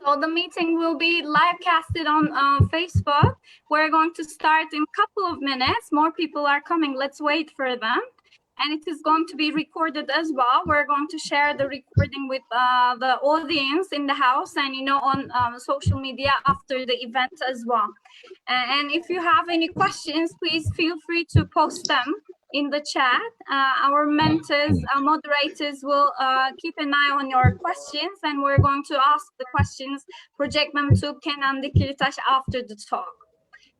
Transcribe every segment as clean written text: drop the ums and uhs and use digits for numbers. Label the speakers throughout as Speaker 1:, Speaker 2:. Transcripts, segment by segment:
Speaker 1: So the meeting will be live casted on Facebook. We're going to start in a couple of minutes. More people are coming. Let's wait for them. And it is going to be recorded as well. We're going to share the recording with the audience in the house and, on social media after the event as well. And if you have any questions, please feel free to post them in the chat. Our mentors, our moderators will keep an eye on your questions, and we're going to ask the questions, project them to Kenan Dikilitas after the talk.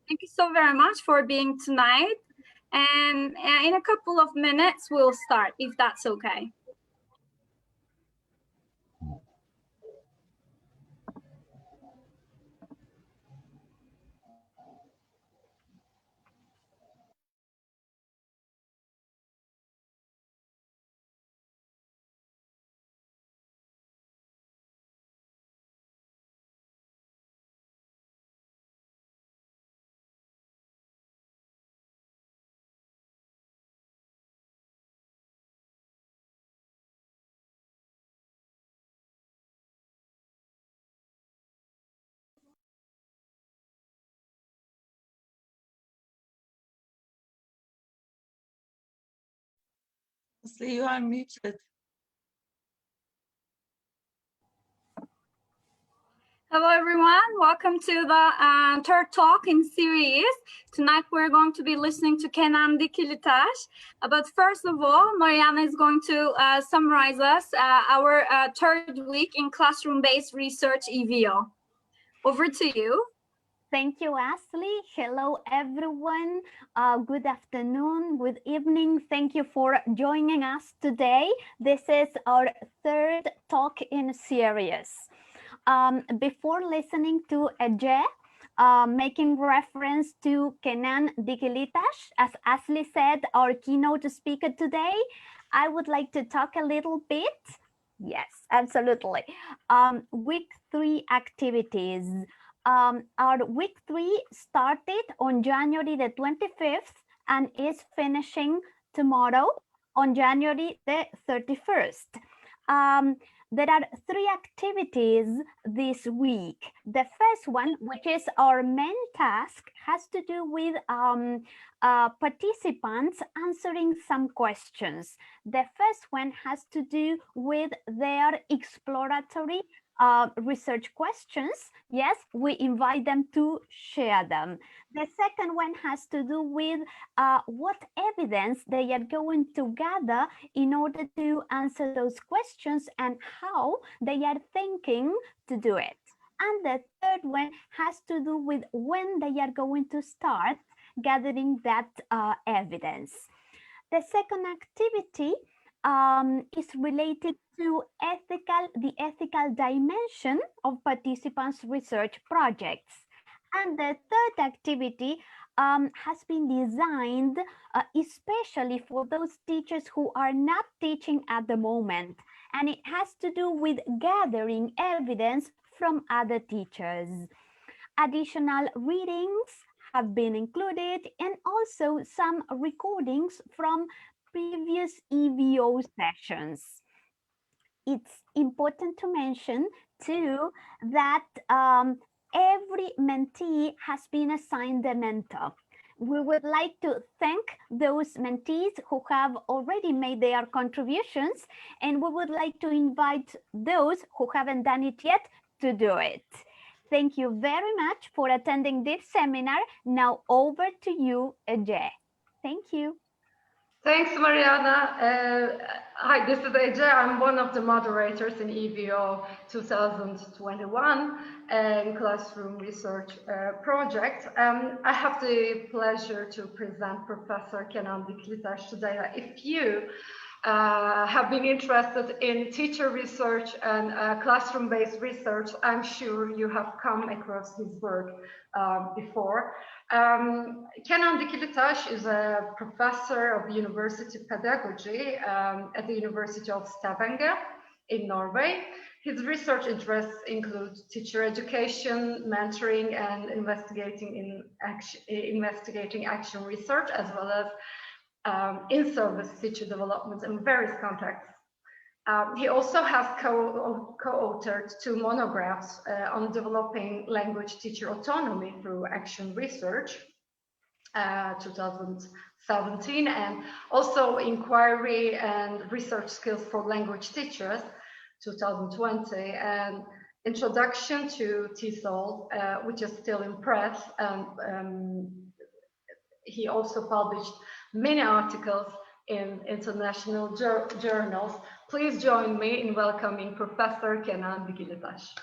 Speaker 1: Thank you so very much for being tonight. And in a couple of minutes, we'll start, if that's okay.
Speaker 2: You are muted.
Speaker 1: Hello, everyone. Welcome to the third talk in series. Tonight, we're going to be listening to Kenan Dikilitas. But first of all, Mariana is going to summarize us our third week in classroom-based research EVO. Over to you.
Speaker 3: Thank you, Ashley. Hello, everyone. Good afternoon, good evening. Thank you for joining us today. This is our third talk in series. Before listening to Ece, making reference to Kenan Dikilitas, as Ashley said, our keynote speaker today, I would like to talk a little bit. Yes, absolutely. Week 3 activities. Our week 3 started on January the 25th and is finishing tomorrow on January the 31st. There are 3 activities this week. The first one, which is our main task, has to do with participants answering some questions. The first one has to do with their exploratory research questions. Yes, we invite them to share them. The second one has to do with what evidence they are going to gather in order to answer those questions and how they are thinking to do it. And the third one has to do with when they are going to start gathering that evidence. The second activity is related to the ethical dimension of participants' research projects. And the third activity has been designed especially for those teachers who are not teaching at the moment. And it has to do with gathering evidence from other teachers. Additional readings have been included and also some recordings from previous EVO sessions. It's important to mention too that every mentee has been assigned a mentor. We would like to thank those mentees who have already made their contributions, and we would like to invite those who haven't done it yet to do it. Thank you very much for attending this seminar. Now over to you, Ece. Thank you.
Speaker 4: Thanks, Mariana. Hi, this is Ece. I'm one of the moderators in EVO 2021 and Classroom Research Project. I have the pleasure to present Professor Kenan Dikilitas today. If you have been interested in teacher research and classroom-based research, I'm sure you have come across his work before. Kenan Dikilitas is a professor of university pedagogy at the University of Stavanger in Norway. His research interests include teacher education, mentoring, and investigating action research, as well as in-service teacher development in various contexts. He also has co-authored 2 monographs on developing language teacher autonomy through action research, 2017, and also inquiry and research skills for language teachers, 2020, and introduction to TESOL, which is still in press. And he also published many articles in international journals. Please join me in welcoming Professor Kenan Dikilitas.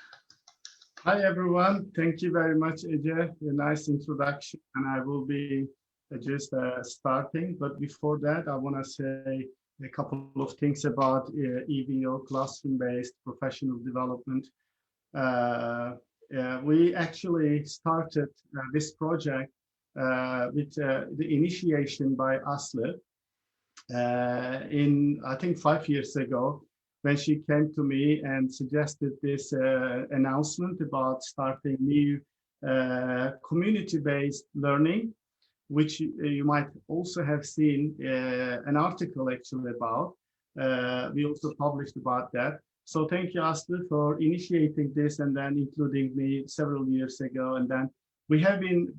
Speaker 2: Hi, everyone. Thank you very much, Ece. A nice introduction, and I will be just starting. But before that, I want to say a couple of things about EVO, classroom-based professional development. We actually started this project with the initiation by Aslı in, I think, 5 years ago, when she came to me and suggested this announcement about starting new community-based learning, which you might also have seen an article actually about. We also published about that. So thank you, Aslı, for initiating this and then including me several years ago. And then we have been,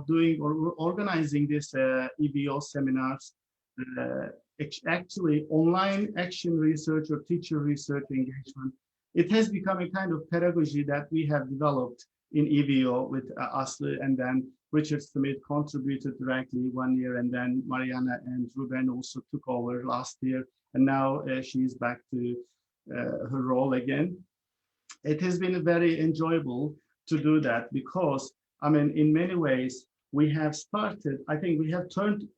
Speaker 2: doing or organizing this EVO seminars, actually online action research or teacher research engagement. It has become a kind of pedagogy that we have developed in EVO with Aslı, and then Richard Smith contributed directly 1 year, and then Mariana and Ruben also took over last year, and now she is back to her role again. It has been very enjoyable to do that because, I mean, in many ways, we have started, I think we have turned,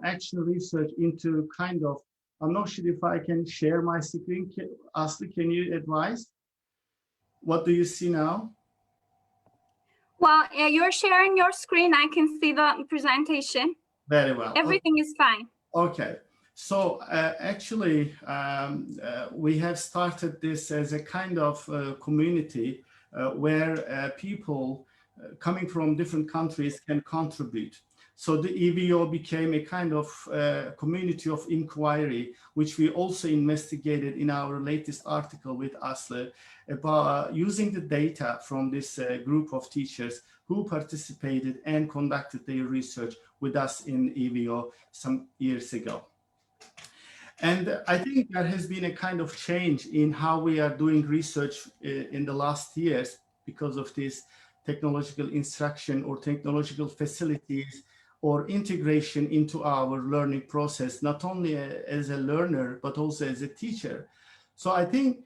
Speaker 2: action research into kind of, I'm not sure if I can share my screen. Aslı, can you advise? What do you see now?
Speaker 1: Well, you're sharing your screen. I can see the presentation.
Speaker 2: Very well.
Speaker 1: Everything is fine.
Speaker 2: Okay. So actually, we have started this as a kind of community where people coming from different countries can contribute. So the EVO became a kind of community of inquiry, which we also investigated in our latest article with Aslı about using the data from this group of teachers who participated and conducted their research with us in EVO some years ago. And I think there has been a kind of change in how we are doing research in the last years because of this technological instruction or technological facilities or integration into our learning process, not only as a learner, but also as a teacher. So I think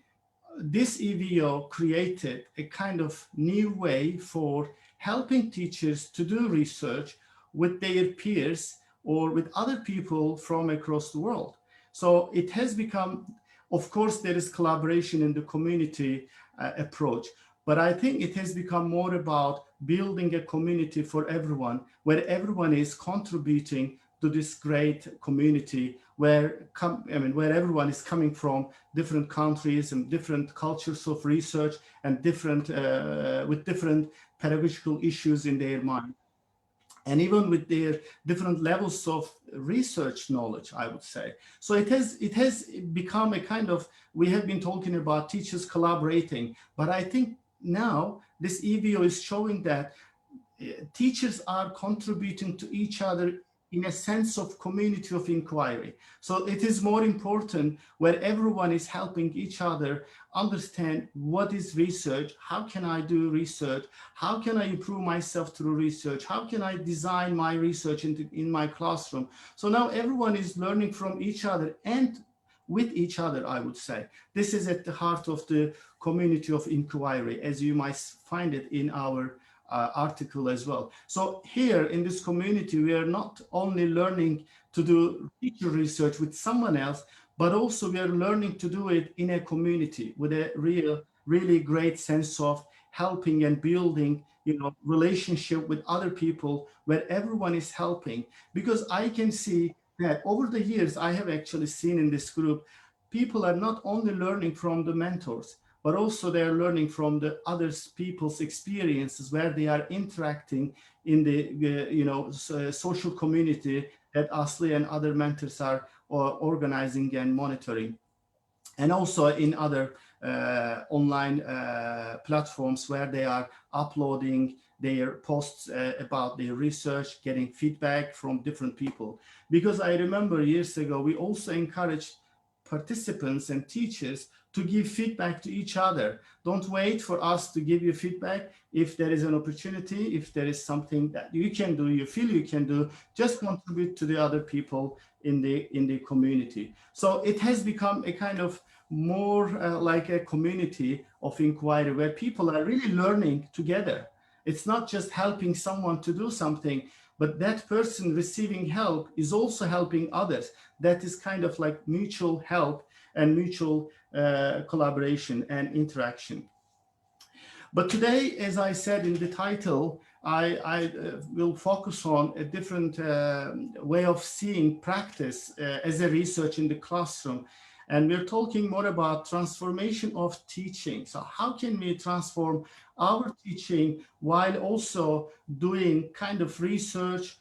Speaker 2: this EVO created a kind of new way for helping teachers to do research with their peers or with other people from across the world. So it has become, of course, there is collaboration in the community approach, but I think it has become more about building a community for everyone, where everyone is contributing to this great community, where everyone is coming from different countries and different cultures of research and different with different pedagogical issues in their mind, and even with their different levels of research knowledge, I would say. So it has become a kind of, we have been talking about teachers collaborating, but I think now this EVO is showing that teachers are contributing to each other in a sense of community of inquiry. So it is more important where everyone is helping each other understand what is research, how can I do research, how can I improve myself through research, how can I design my research in my classroom. So now everyone is learning from each other and with each other, I would say. This is at the heart of the community of inquiry, as you might find it in our article as well. So here in this community, we are not only learning to do teacher research with someone else, but also we are learning to do it in a community with a really great sense of helping and building, relationship with other people where everyone is helping. Because I can see that over the years, I have actually seen in this group, people are not only learning from the mentors, but also they're learning from the other people's experiences where they are interacting in the social community that Aslı and other mentors are organizing and monitoring. and also in other online platforms where they are uploading their posts about their research, getting feedback from different people. Because I remember years ago, we also encouraged participants and teachers to give feedback to each other. Don't wait for us to give you feedback. If there is an opportunity, if there is something that you can do, you feel you can do, just contribute to the other people in the community. So it has become a kind of more like a community of inquiry where people are really learning together. It's not just helping someone to do something, but that person receiving help is also helping others. That is kind of like mutual help and mutual collaboration and interaction. But today, as I said in the title, I will focus on a different way of seeing practice as a research in the classroom. And we're talking more about transformation of teaching. So how can we transform our teaching while also doing kind of research,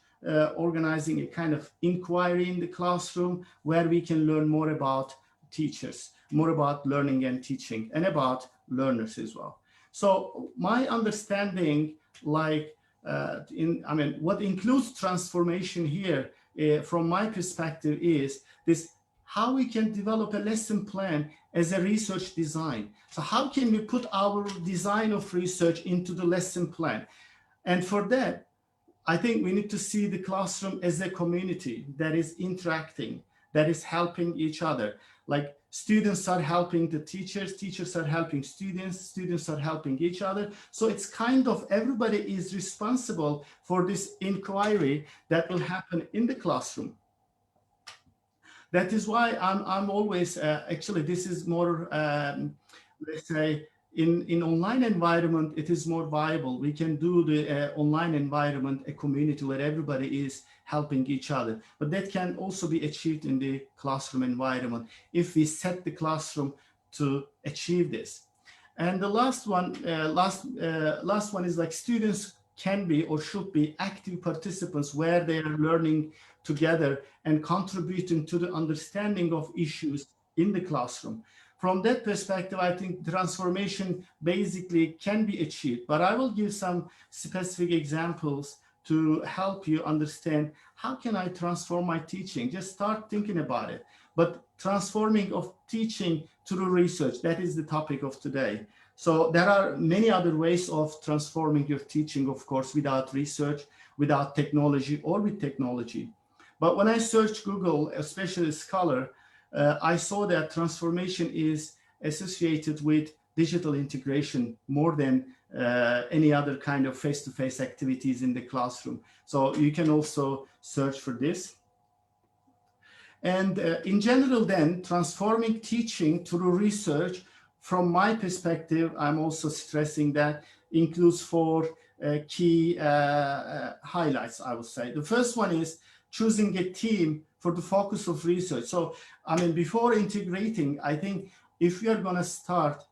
Speaker 2: organizing a kind of inquiry in the classroom where we can learn more about teachers, more about learning and teaching, and about learners as well. So my understanding, like what includes transformation here, from my perspective, is this: how we can develop a lesson plan as a research design. So how can we put our design of research into the lesson plan? And for that, I think we need to see the classroom as a community that is interacting, that is helping each other. Like students are helping the teachers, teachers are helping students, students are helping each other. So it's kind of everybody is responsible for this inquiry that will happen in the classroom. That is why I'm always, actually, this is more, let's say, in online environment, it is more viable. We can do the online environment, a community where everybody is helping each other. But that can also be achieved in the classroom environment if we set the classroom to achieve this. And the last one, last one is like students can be or should be active participants where they are learning together and contributing to the understanding of issues in the classroom. From that perspective, I think transformation basically can be achieved, but I will give some specific examples to help you understand how can I transform my teaching. Just start thinking about it. But transforming of teaching through research, that is the topic of today. So there are many other ways of transforming your teaching, of course, without research, without technology, or with technology. But when I searched Google, especially Scholar, I saw that transformation is associated with digital integration more than any other kind of face-to-face activities in the classroom. So you can also search for this. And in general, then, transforming teaching through research, from my perspective, I'm also stressing that includes four key highlights, I would say. The first one is choosing a team for the focus of research. So, I mean, before integrating, I think if we are going to start,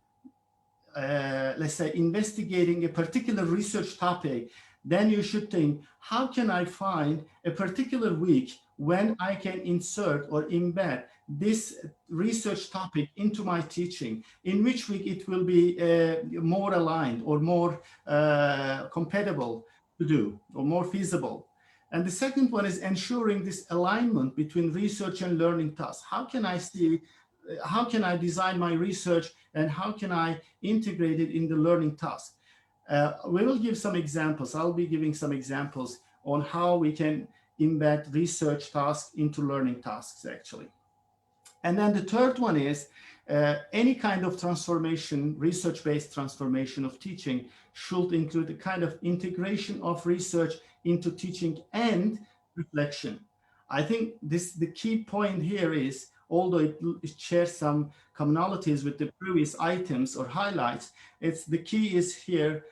Speaker 2: let's say, investigating a particular research topic, then you should think, how can I find a particular week when I can insert or embed this research topic into my teaching, in which week it will be more aligned or more compatible to do, or more feasible. And the second one is ensuring this alignment between research and learning tasks. How can I see, how can I design my research, and how can I integrate it in the learning task? We will give some examples. I'll be giving some examples on how we can embed research tasks into learning tasks, actually. And then the third one is any kind of transformation, research-based transformation of teaching should include a kind of integration of research into teaching and reflection. I think the key point here is, although it shares some commonalities with the previous items or highlights, the key is here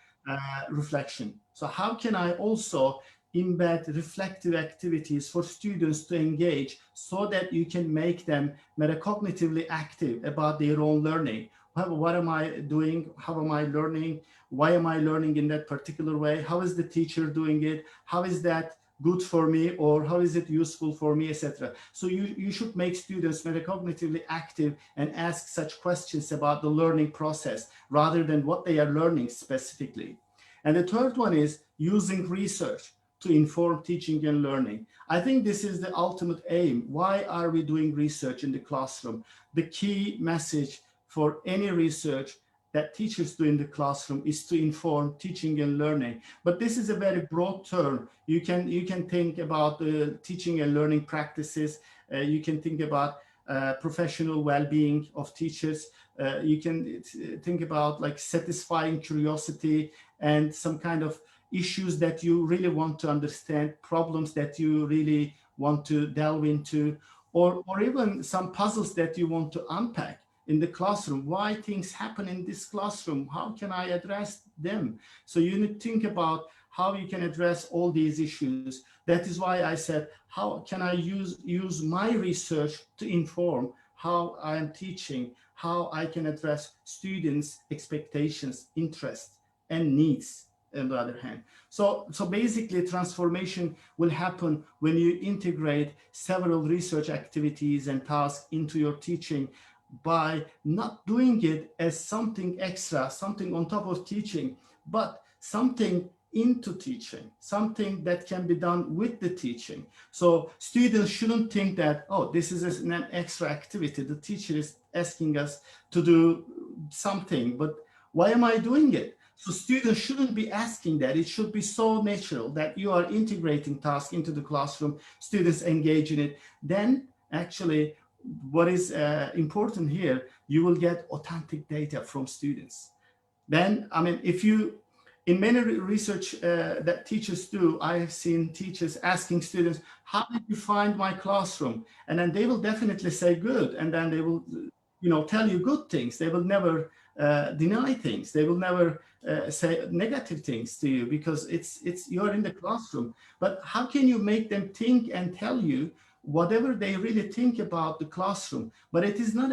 Speaker 2: reflection. So how can I also embed reflective activities for students to engage so that you can make them metacognitively active about their own learning? What am I doing? How am I learning? Why am I learning in that particular way? How is the teacher doing it? How is that good for me, or how is it useful for me, etc. So you should make students metacognitively active and ask such questions about the learning process rather than what they are learning specifically. And the third one is using research to inform teaching and learning. I think this is the ultimate aim. Why are we doing research in the classroom? The key message for any research that teachers do in the classroom is to inform teaching and learning. But this is a very broad term. You can think about teaching and learning practices. You can think about professional well-being of teachers. You can think about like satisfying curiosity and some kind of issues that you really want to understand, problems that you really want to delve into, or even some puzzles that you want to unpack in the classroom. Why things happen in this classroom? How can I address them? So you need to think about how you can address all these issues. That is why I said, how can I use my research to inform how I am teaching, how I can address students' expectations, interests, and needs on the other hand. So basically transformation will happen when you integrate several research activities and tasks into your teaching by not doing it as something extra, something on top of teaching, but something into teaching, something that can be done with the teaching. So students shouldn't think that, oh, this is an extra activity. The teacher is asking us to do something, but why am I doing it? So students shouldn't be asking that. It should be so natural that you are integrating tasks into the classroom, students engage in it. Then actually what is important here, you will get authentic data from students. Then, I mean, if you, in many research that teachers do, I have seen teachers asking students, how did you find my classroom? And then they will definitely say good. And then they will, tell you good things. They will never deny things. They will never say negative things to you because you're in the classroom. But how can you make them think and tell you whatever they really think about the classroom? But it is not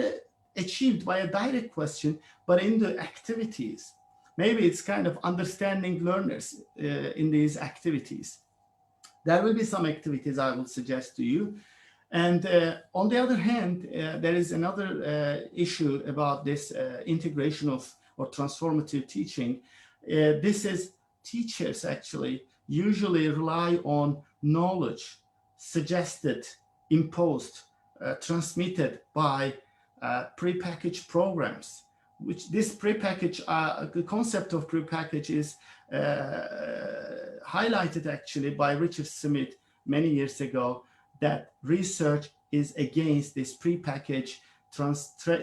Speaker 2: achieved by a direct question, but in the activities. Maybe it's kind of understanding learners in these activities. There will be some activities I will suggest to you. And on the other hand, there is another issue about this integration of or transformative teaching. This is teachers actually usually rely on knowledge suggested, imposed, transmitted by prepackaged programs, which this prepackaged, the concept of prepackaged is highlighted actually by Richard Smith many years ago, that research is against this prepackaged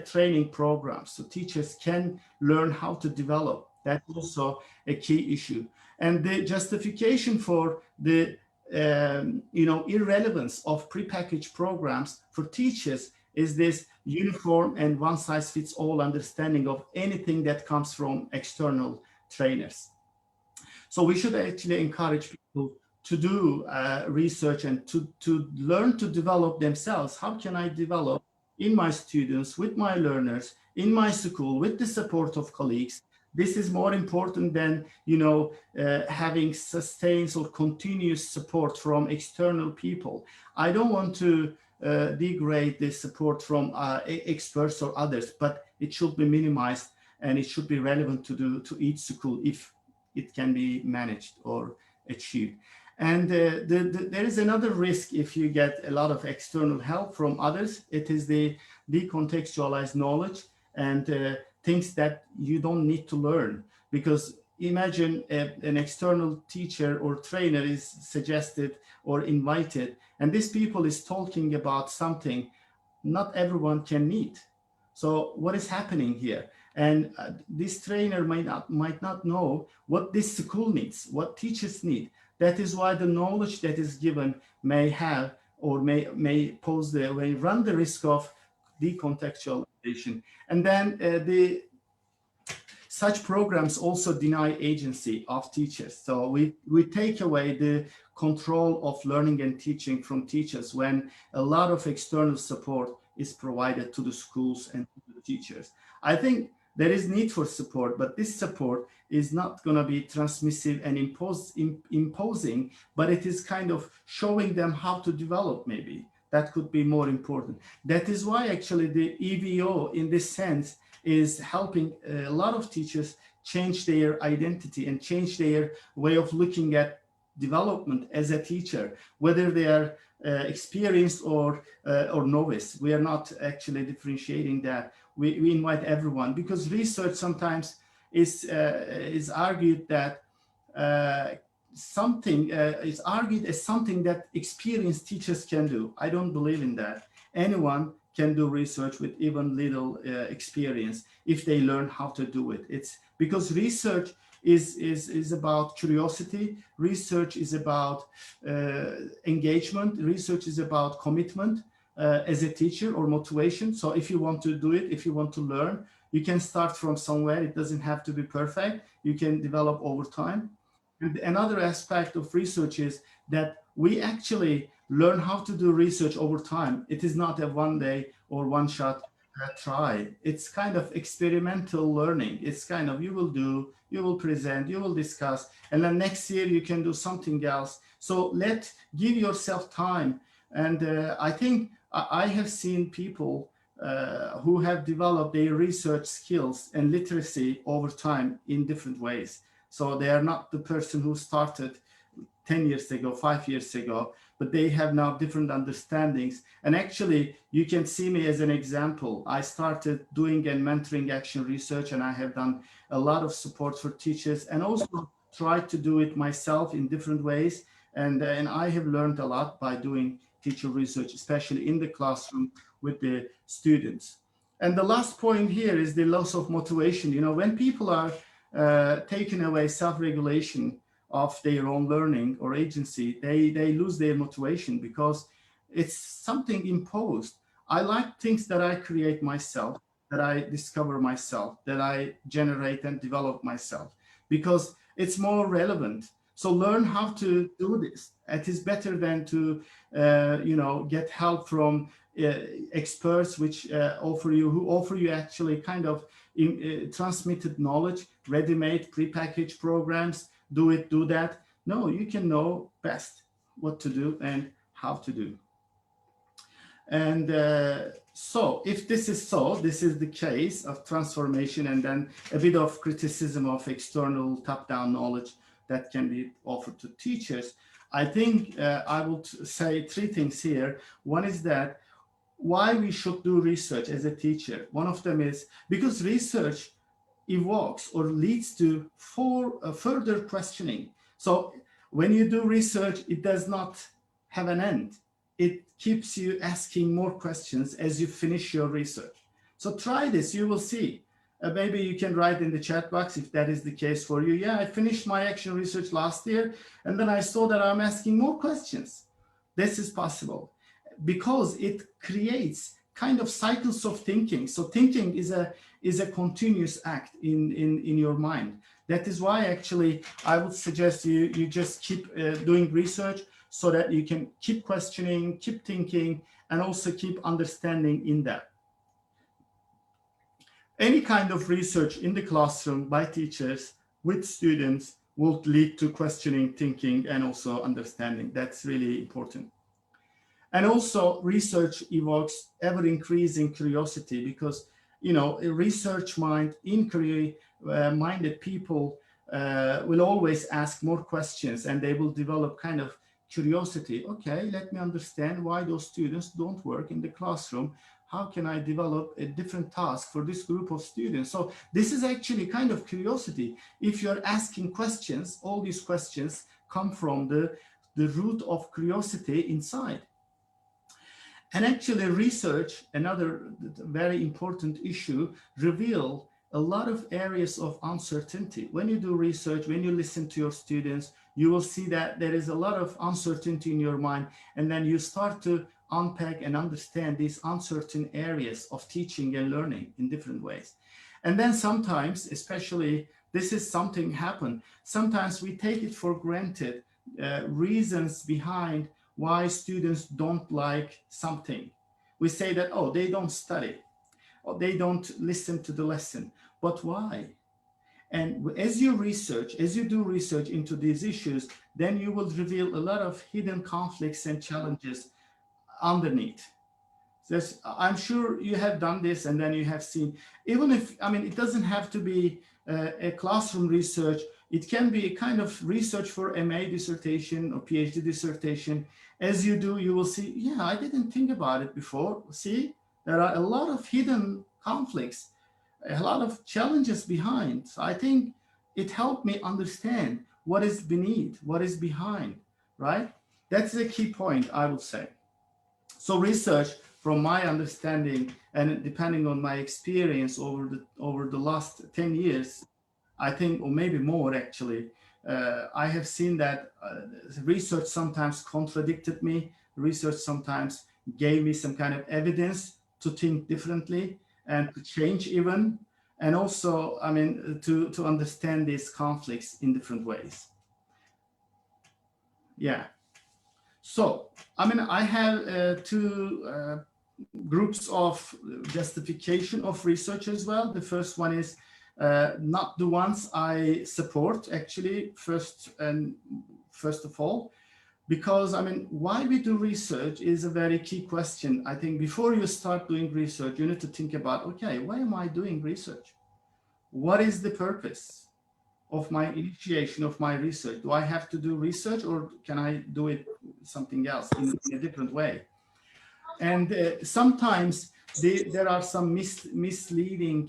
Speaker 2: training programs. So teachers can learn how to develop. That's also a key issue. And the justification for the irrelevance of prepackaged programs for teachers is this uniform and one-size-fits-all understanding of anything that comes from external trainers. So we should actually encourage people to do research and to learn to develop themselves. How can I develop in my students, with my learners, in my school, with the support of colleagues? This is more important than having sustained or continuous support from external people. I don't want to degrade the support from experts or others, but it should be minimized and it should be relevant to each school if it can be managed or achieved. And there is another risk if you get a lot of external help from others. It is the decontextualized knowledge and things that you don't need to learn. Because imagine an external teacher or trainer is suggested or invited, and this people is talking about something not everyone can meet. So what is happening here? And this trainer might not know what this school needs, what teachers need. That is why the knowledge that is given may have or may run the risk of decontextualization. And then such programs also deny agency of teachers. So we take away the control of learning and teaching from teachers when a lot of external support is provided to the schools and to the teachers. I think There is need for support, but this support is not going to be transmissive and imposing, but it is kind of showing them how to develop. Maybe that could be more important. That is why actually the EVO in this sense is helping a lot of teachers change their identity and change their way of looking at development as a teacher, whether they are experienced or novice. We are not actually differentiating that. We invite everyone, because research sometimes is argued that something is argued as something that experienced teachers can do. I don't believe in that. Anyone can do research with even little experience if they learn how to do it. It's because research is about curiosity. Research is about engagement. Research is about commitment as a teacher, or motivation. So if you want to do it, if you want to learn, you can start from somewhere. It doesn't have to be perfect. You can develop over time. And another aspect of research is that we actually learn how to do research over time. It is not a one day or one shot try. It's kind of experimental learning. It's kind of, you will do, you will present, you will discuss, and then next year you can do something else. So give yourself time. And I think I have seen people who have developed their research skills and literacy over time in different ways. So they are not the person who started 10 years ago, 5 years ago, but they have now different understandings. And actually, you can see me as an example. I started doing and mentoring action research, and I have done a lot of support for teachers, and also tried to do it myself in different ways. And I have learned a lot by doing teacher research, especially in the classroom with the students. And the last point here is the loss of motivation. You know, when people are taking away self-regulation of their own learning or agency, they lose their motivation, because it's something imposed. I like things that I create myself, that I discover myself, that I generate and develop myself, because it's more relevant. So learn how to do this. It is better than to get help from experts who offer you actually kind of transmitted knowledge, ready-made, prepackaged programs. Do it, do that. No, you can know best what to do and how to do. And so if this is so, this is the case of transformation, and then a bit of criticism of external top-down knowledge that can be offered to teachers. I think I would say three things here. One is that why we should do research as a teacher. One of them is because research evokes or leads to further questioning. So when you do research, it does not have an end. It keeps you asking more questions as you finish your research. So try this, you will see. Maybe you can write in the chat box if that is the case for you. Yeah, I finished my action research last year, and then I saw that I'm asking more questions. This is possible because it creates kind of cycles of thinking. So thinking is a continuous act in your mind. That is why actually I would suggest you just keep doing research so that you can keep questioning, keep thinking, and also keep understanding in that. Any kind of research in the classroom by teachers with students will lead to questioning, thinking, and also understanding. That's really important. And also research evokes ever-increasing curiosity, because a research mind, inquiry-minded people will always ask more questions, and they will develop kind of curiosity. Okay, let me understand why those students don't work in the classroom. How can I develop a different task for this group of students? So this is actually kind of curiosity. If you're asking questions, all these questions come from the root of curiosity inside. And actually research, another very important issue, reveal a lot of areas of uncertainty. When you do research, when you listen to your students, you will see that there is a lot of uncertainty in your mind, and then you start to unpack and understand these uncertain areas of teaching and learning in different ways. And then sometimes, especially this is something happen, sometimes we take it for granted, reasons behind why students don't like something. We say that, oh, they don't study, or they don't listen to the lesson, but why? And as you research, as you do research into these issues, then you will reveal a lot of hidden conflicts and challenges underneath. I'm sure you have done this, and then you have seen, even if, I mean, it doesn't have to be a classroom research. It can be a kind of research for MA dissertation or PhD dissertation. As you do, you will see, yeah, I didn't think about it before. See, there are a lot of hidden conflicts, a lot of challenges behind. So I think it helped me understand what is beneath, what is behind, right? That's the key point, I would say. So research, from my understanding and depending on my experience over the last 10 years, I think, or maybe more actually, I have seen that research sometimes contradicted me. Research sometimes gave me some kind of evidence to think differently and to change even. And also, I mean, to understand these conflicts in different ways. Yeah. So, I mean, I have two groups of justification of research as well. The first one is not the ones I support, actually, first of all, because, I mean, why we do research is a very key question. I think before you start doing research, you need to think about, okay, why am I doing research? What is the purpose of my initiation of my research? Do I have to do research, or can I do it something else in a different way? And sometimes there are some misleading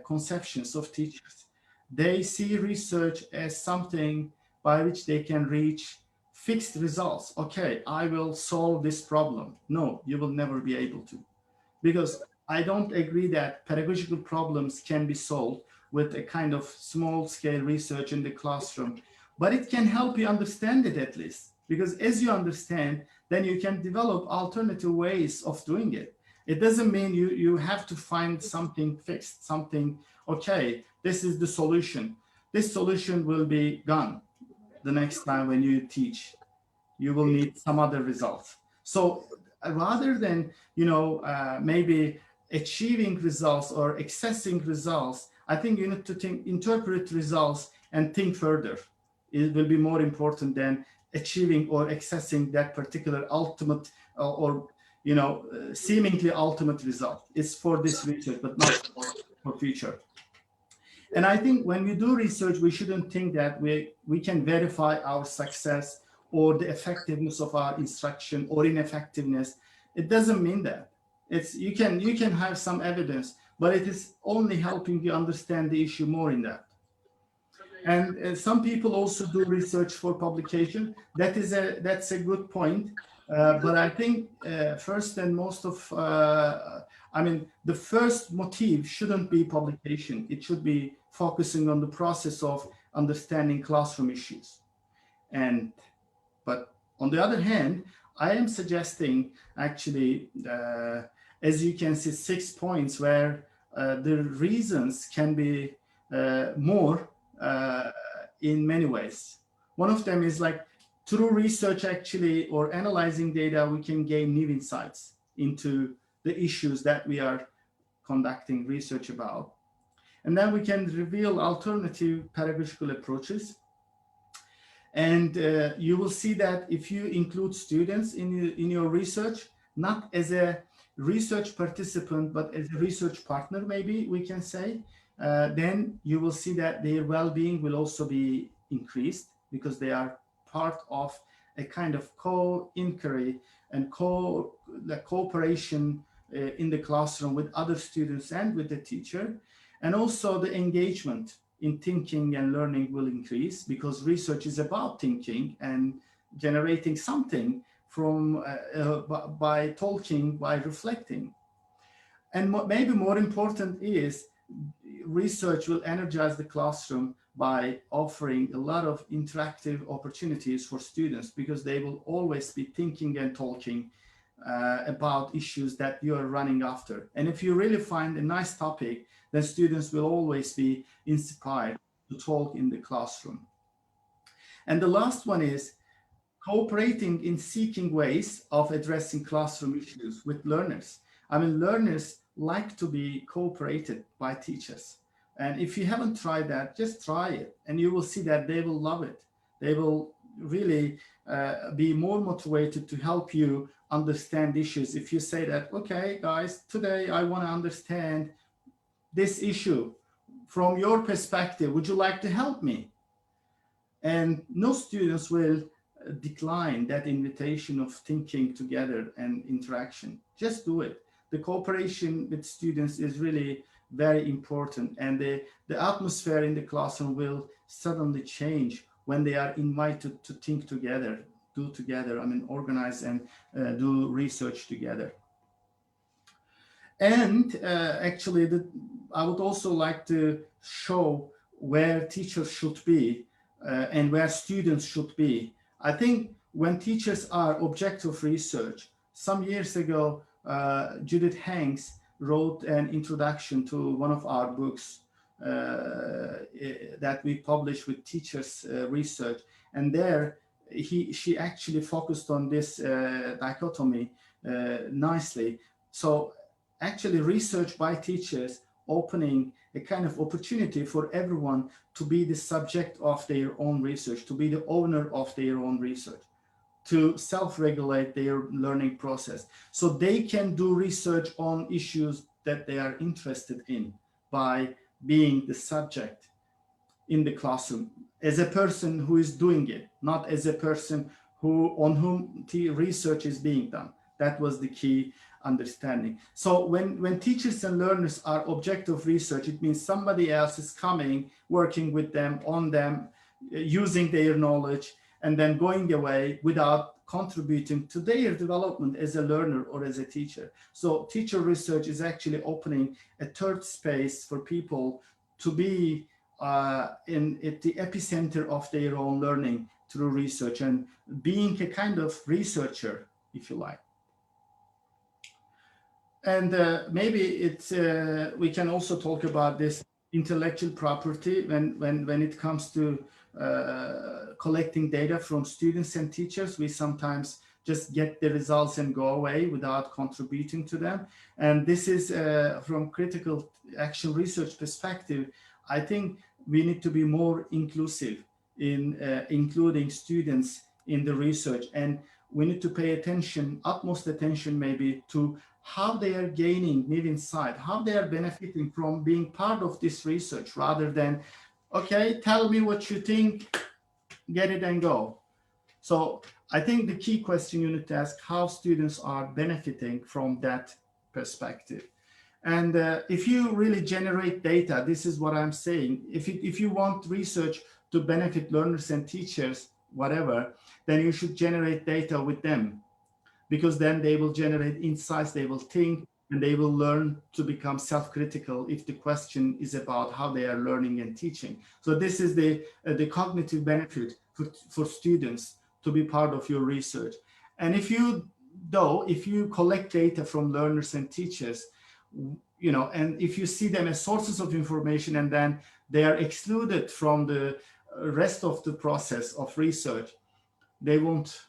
Speaker 2: conceptions of teachers. They see research as something by which they can reach fixed results. Okay, I will solve this problem. No, you will never be able to, because I don't agree that pedagogical problems can be solved with a kind of small scale research in the classroom, but it can help you understand it at least, because as you understand, then you can develop alternative ways of doing it. It doesn't mean you have to find something fixed, something, okay, this is the solution. This solution will be gone the next time when you teach. You will need some other results. So rather than, maybe achieving results or accessing results, I think you need to interpret results and think further. It will be more important than achieving or accessing that particular ultimate or seemingly ultimate result. It's for this research, but not for future. And I think when we do research, we shouldn't think that we can verify our success or the effectiveness of our instruction or ineffectiveness. It doesn't mean that. You can have some evidence, but it is only helping you understand the issue more in depth. And some people also do research for publication. That's a good point. But I think first and most of, the first motive shouldn't be publication. It should be focusing on the process of understanding classroom issues. But on the other hand, I am suggesting actually, as you can see, 6 points where the reasons can be more in many ways. One of them is like through research actually, or analyzing data, we can gain new insights into the issues that we are conducting research about. And then we can reveal alternative pedagogical approaches. And you will see that if you include students in your research, not as a research participant, but as a research partner, maybe we can say, then you will see that their well-being will also be increased because they are part of a kind of co-inquiry and cooperation in the classroom with other students and with the teacher. And also the engagement in thinking and learning will increase because research is about thinking and generating something from by talking, by reflecting. And maybe more important is research will energize the classroom by offering a lot of interactive opportunities for students because they will always be thinking and talking about issues that you are running after. And if you really find a nice topic, then students will always be inspired to talk in the classroom. And the last one is cooperating in seeking ways of addressing classroom issues with learners. I mean, learners like to be cooperated by teachers. And if you haven't tried that, just try it, and you will see that they will love it. They will really be more motivated to help you understand issues. If you say that, okay, guys, today I want to understand this issue from your perspective, would you like to help me? And no students will decline that invitation of thinking together and interaction. Just do it. The cooperation with students is really very important, and the atmosphere in the classroom will suddenly change when they are invited to think together, do together, organize and do research together. And actually, I would also like to show where teachers should be and where students should be. I think when teachers are object of research, some years ago, Judith Hanks wrote an introduction to one of our books that we published with teachers research. And there, she actually focused on this dichotomy nicely. So actually research by teachers opening a kind of opportunity for everyone to be the subject of their own research, to be the owner of their own research, to self-regulate their learning process. So they can do research on issues that they are interested in by being the subject in the classroom as a person who is doing it, not as a person on whom the research is being done. That was the key understanding. So when teachers and learners are object of research, it means somebody else is coming, working with them, on them, using their knowledge, and then going away without contributing to their development as a learner or as a teacher. So teacher research is actually opening a third space for people to be at the epicenter of their own learning through research and being a kind of researcher, if you like. And maybe it's we can also talk about this intellectual property when it comes to collecting data from students and teachers. We sometimes just get the results and go away without contributing to them. And this is from critical action research perspective, I think we need to be more inclusive in including students in the research. And we need to pay attention, utmost attention maybe, to how they are gaining new insight, how they are benefiting from being part of this research, rather than, okay, tell me what you think, get it and go. So I think the key question you need to ask, how students are benefiting from that perspective. And if you really generate data, this is what I'm saying, if you want research to benefit learners and teachers, whatever, then you should generate data with them, because then they will generate insights, they will think, and they will learn to become self-critical if the question is about how they are learning and teaching. So this is the cognitive benefit for students to be part of your research. And if you collect data from learners and teachers, and if you see them as sources of information and then they are excluded from the rest of the process of research, they won't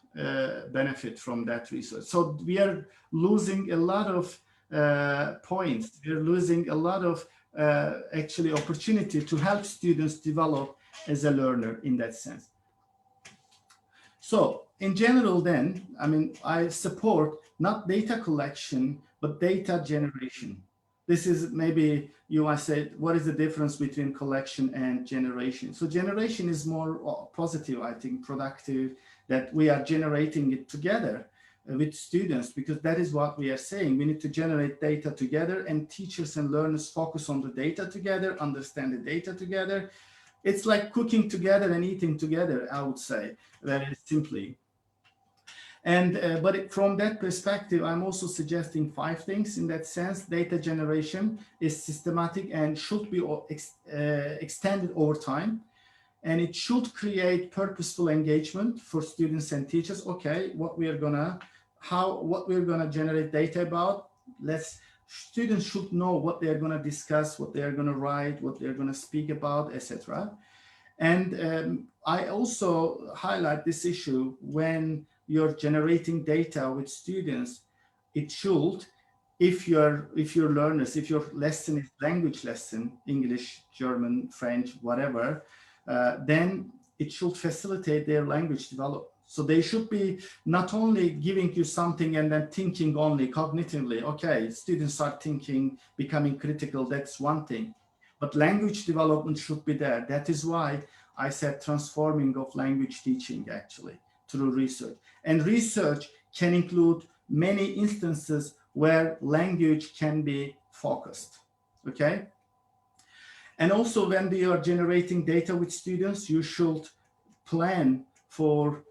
Speaker 2: benefit from that research. So we are losing a lot of points. We're losing a lot of actually opportunity to help students develop as a learner in that sense. So in general then, I support not data collection, but data generation. This is maybe you might say, what is the difference between collection and generation? So generation is more positive, I think, productive, that we are generating it together with students, because that is what we are saying. We need to generate data together, and teachers and learners focus on the data together, understand the data together. It's like cooking together and eating together, I would say, very simply. And but from that perspective, I'm also suggesting 5 things in that sense. Data generation is systematic and should be extended over time. And it should create purposeful engagement for students and teachers. Okay, what we're gonna generate data about. Students should know what they're gonna discuss, what they're gonna write, what they're gonna speak about, etc. And I also highlight this issue when you're generating data with students. It should if your learners, if your lesson is language lesson, English, German, French, whatever, then it should facilitate their language development. So they should be not only giving you something and then thinking only cognitively. Okay, students are thinking, becoming critical, that's one thing. But language development should be there. That is why I said transforming of language teaching actually through research. And research can include many instances where language can be focused, okay? And also when we are generating data with students, you should plan for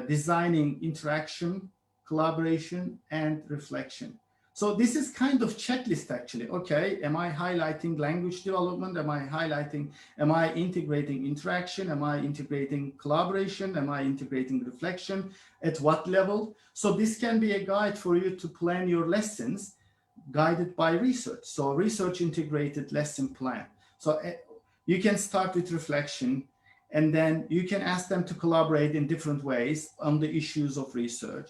Speaker 2: designing interaction, collaboration, and reflection. So this is kind of checklist actually. Okay, am I highlighting language development? Am I integrating interaction? Am I integrating collaboration? Am I integrating reflection? At what level? So this can be a guide for you to plan your lessons guided by research. So research integrated lesson plan. So you can start with reflection, and then you can ask them to collaborate in different ways on the issues of research.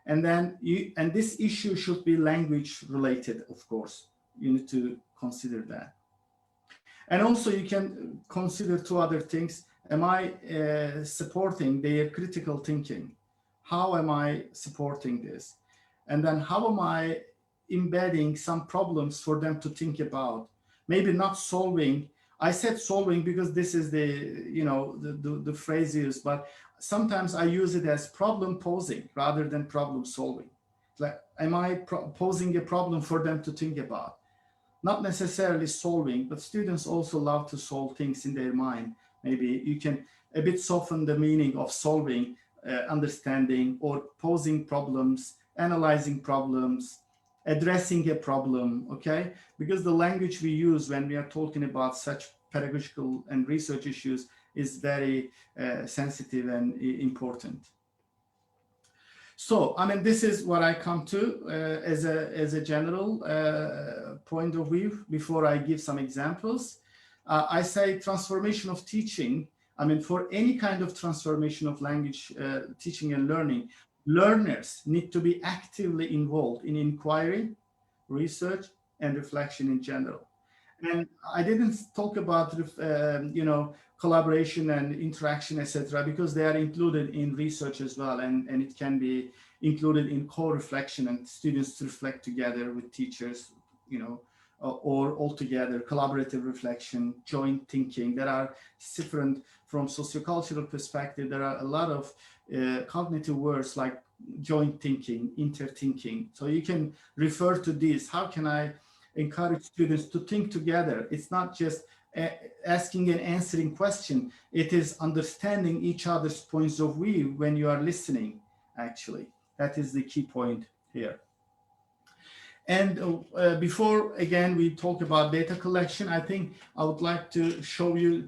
Speaker 2: And then this issue should be language related, of course. You need to consider that. And also you can consider two other things. Am I supporting their critical thinking? How am I supporting this? And then how am I embedding some problems for them to think about? Maybe not solving. I said solving because this is the phrase used, but sometimes I use it as problem posing rather than problem solving. Like, am I posing a problem for them to think about? Not necessarily solving, but students also love to solve things in their mind. Maybe you can a bit soften the meaning of solving, understanding, or posing problems, analyzing problems, addressing a problem, okay? Because the language we use when we are talking about such pedagogical and research issues is very sensitive and important. So, I mean, this is what I come to as a general point of view before I give some examples. I say transformation of teaching. I mean, for any kind of transformation of language teaching and learning, learners need to be actively involved in inquiry, research, and reflection in general. And I didn't talk about, collaboration and interaction, etc., because they are included in research as well, and it can be included in co-reflection and students to reflect together with teachers, or altogether collaborative reflection, joint thinking. There are different, from sociocultural perspective, there are a lot of cognitive words like joint thinking, interthinking. So you can refer to this. How can I encourage students to think together? It's not just asking and answering question. It is understanding each other's points of view when you are listening, actually. That is the key point here. And before, again, we talk about data collection, I think I would like to show you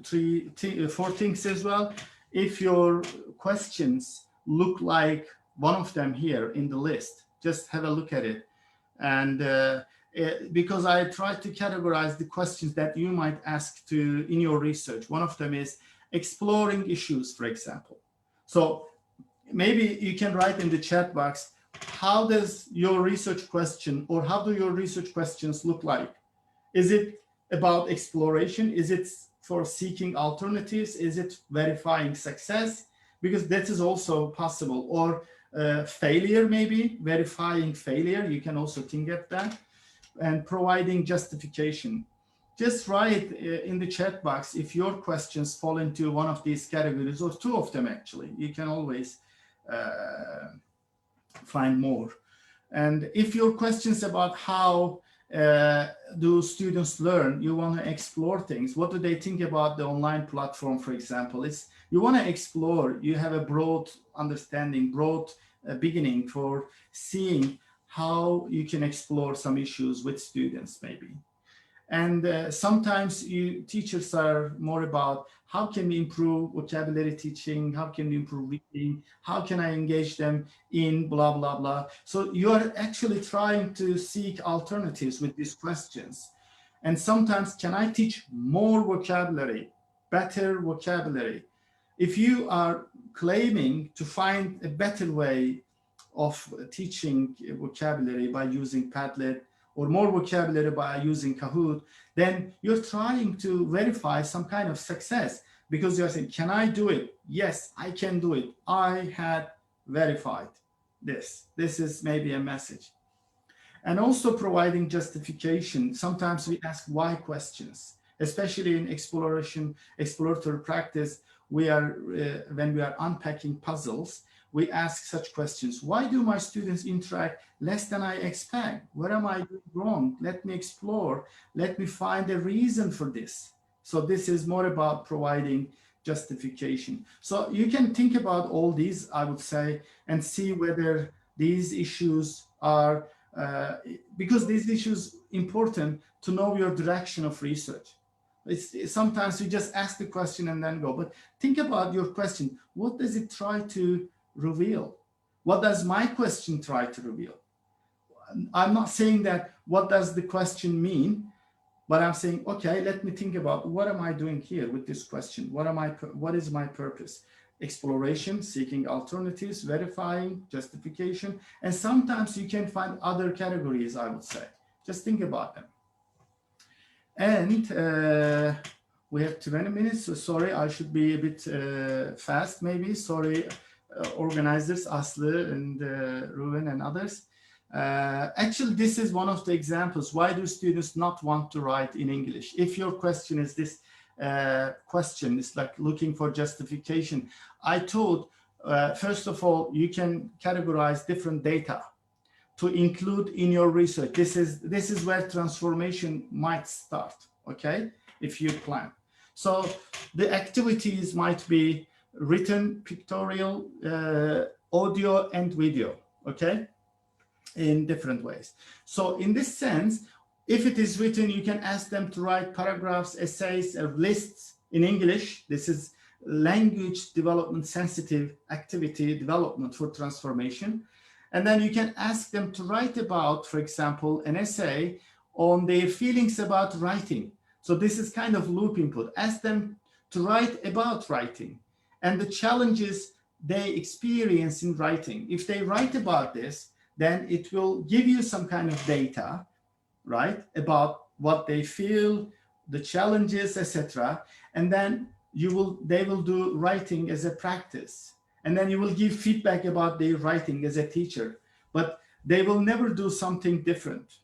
Speaker 2: four things as well. If your questions look like one of them here in the list, just have a look at it. And because I tried to categorize the questions that you might ask in your research. One of them is exploring issues, for example. So maybe you can write in the chat box, how does your research question, or how do your research questions look like? Is it about exploration? Is it for seeking alternatives? Is it verifying success? Because that is also possible. Or failure, maybe verifying failure. You can also think of that. And providing justification. Just write in the chat box if your questions fall into one of these categories, or two of them actually. You can always find more. And if your questions about how do students learn, you want to explore things. What do they think about the online platform, for example? You want to explore, you have a broad understanding, broad beginning for seeing how you can explore some issues with students, maybe. And sometimes teachers are more about how can we improve vocabulary teaching, how can we improve reading, how can I engage them in blah, blah, blah. So you are actually trying to seek alternatives with these questions. And sometimes, can I teach more vocabulary, better vocabulary? If you are claiming to find a better way of teaching vocabulary by using Padlet, or more vocabulary by using Kahoot, then you're trying to verify some kind of success, because you're saying, can I do it? Yes, I can do it. I had verified this. This is maybe a message. And also providing justification. Sometimes we ask why questions, especially in exploratory practice. We are, when we are unpacking puzzles, we ask such questions. Why do my students interact less than I expect? What am I doing wrong? Let me explore. Let me find a reason for this. So this is more about providing justification. So you can think about all these, I would say, and see whether these issues are, because these issues important to know your direction of research. Sometimes you just ask the question and then go, but think about your question. What does it try to reveal? What does my question try to reveal? I'm not saying that what does the question mean, but I'm saying, okay, let me think about what am I doing here with this question? What is my purpose? Exploration, seeking alternatives, verifying, justification, and sometimes you can find other categories, I would say. Just think about them. And we have 20 minutes, so sorry, I should be a bit fast maybe. Sorry, organizers, Aslı and Ruben and others. Actually, this is one of the examples. Why do students not want to write in English? If your question is this question, it's like looking for justification. I thought, first of all, you can categorize different data to include in your research. This is where transformation might start, okay, if you plan. So the activities might be written, pictorial, audio, and video, okay, in different ways. So in this sense, if it is written, you can ask them to write paragraphs, essays, or lists in English. This is language development sensitive activity development for transformation. And then you can ask them to write about, for example, an essay on their feelings about writing. So this is kind of loop input. Ask them to write about writing and the challenges they experience in writing. If they write about this, then it will give you some kind of data, right, about what they feel, the challenges, etc. And then they will do writing as a practice. And then you will give feedback about their writing as a teacher, but they will never do something different.